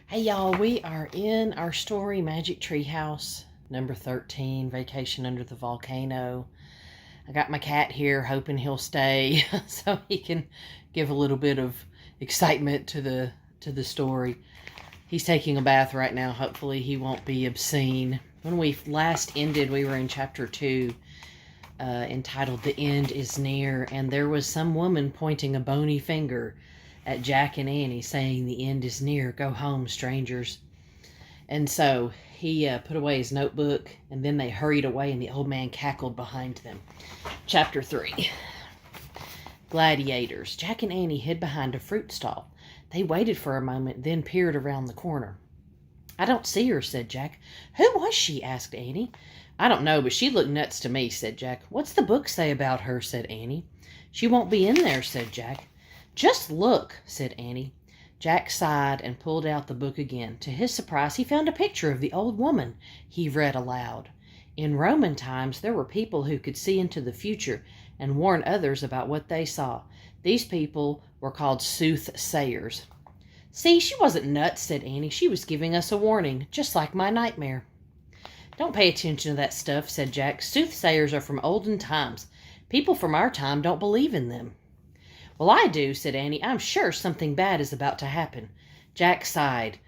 Hey y'all, we are in our story Magic Tree House, number 13, Vacation Under the Volcano. I got my cat here hoping he'll stay so he can give a little bit of excitement to the story. He's taking a bath right now. Hopefully he won't be obscene. When we last ended, we were in chapter 2, entitled The End is Near, and there was some woman pointing a bony finger at Jack and Annie saying, "The end is near. Go home, strangers." And so he put away his notebook, and then they hurried away, and the old man cackled behind them. Chapter 3. Gladiators. Jack and Annie hid behind a fruit stall. They waited for a moment, then peered around the corner. "I don't see her," said Jack. "Who was she?" asked Annie. "I don't know, but she looked nuts to me," said Jack. "What's the book say about her?" said Annie. "She won't be in there," said Jack. "Just look," said Annie. Jack sighed and pulled out the book again. To his surprise, he found a picture of the old woman. He read aloud. "In Roman times, there were people who could see into the future and warn others about what they saw. These people were called soothsayers." "See, she wasn't nuts," said Annie. "She was giving us a warning, just like my nightmare." "Don't pay attention to that stuff," said Jack. "Soothsayers are from olden times. People from our time don't believe in them." "Well, I do," said Annie. "I'm sure something bad is about to happen." Jack sighed.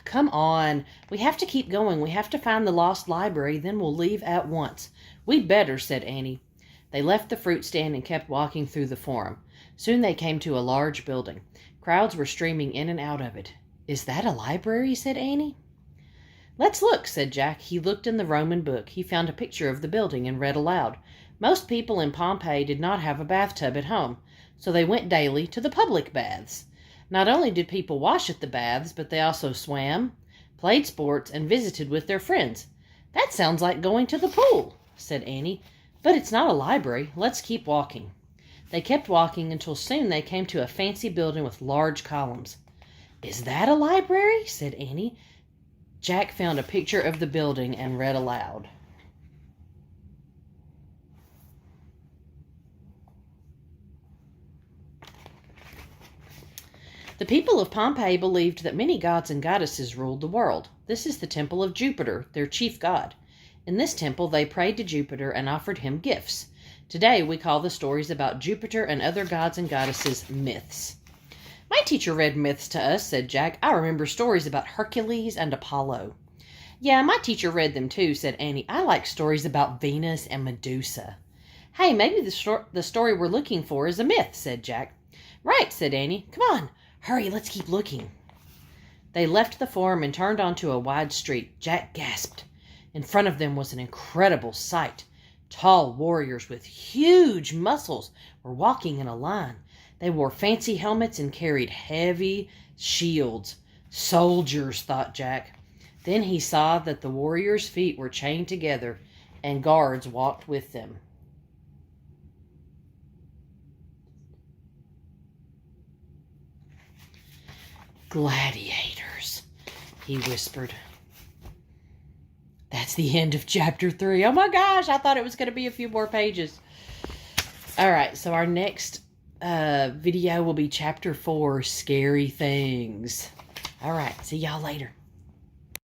"Come on. We have to keep going. We have to find the lost library, then we'll leave at once." "We'd better," said Annie. They left the fruit stand and kept walking through the forum. Soon they came to a large building. Crowds were streaming in and out of it. "Is that a library?" said Annie. "Let's look," said Jack. He looked in the Roman book. He found a picture of the building and read aloud. Most people in Pompeii did not have a bathtub at home, so they went daily to the public baths. Not only did people wash at the baths, but they also swam, played sports, and visited with their friends. "That sounds like going to the pool," said Annie. "But it's not a library. Let's keep walking." They kept walking until soon they came to a fancy building with large columns. "Is that a library?" said Annie. Jack found a picture of the building and read aloud. "The people of Pompeii believed that many gods and goddesses ruled the world. This is the temple of Jupiter, their chief god. In this temple, they prayed to Jupiter and offered him gifts. Today, we call the stories about Jupiter and other gods and goddesses myths." "My teacher read myths to us," said Jack. "I remember stories about Hercules and Apollo." "Yeah, my teacher read them too," said Annie. "I like stories about Venus and Medusa." "Hey, maybe the story we're looking for is a myth," said Jack. "Right," said Annie. "Come on. Hurry, let's keep looking." They left the forum and turned onto a wide street. Jack gasped. In front of them was an incredible sight. Tall warriors with huge muscles were walking in a line. They wore fancy helmets and carried heavy shields. "Soldiers," thought Jack. Then he saw that the warriors' feet were chained together and guards walked with them. "Gladiators," he whispered. That's the end of chapter 3. Oh my gosh, I thought it was going to be a few more pages. All right, so our next video will be chapter 4, Scary Things. All right, see y'all later.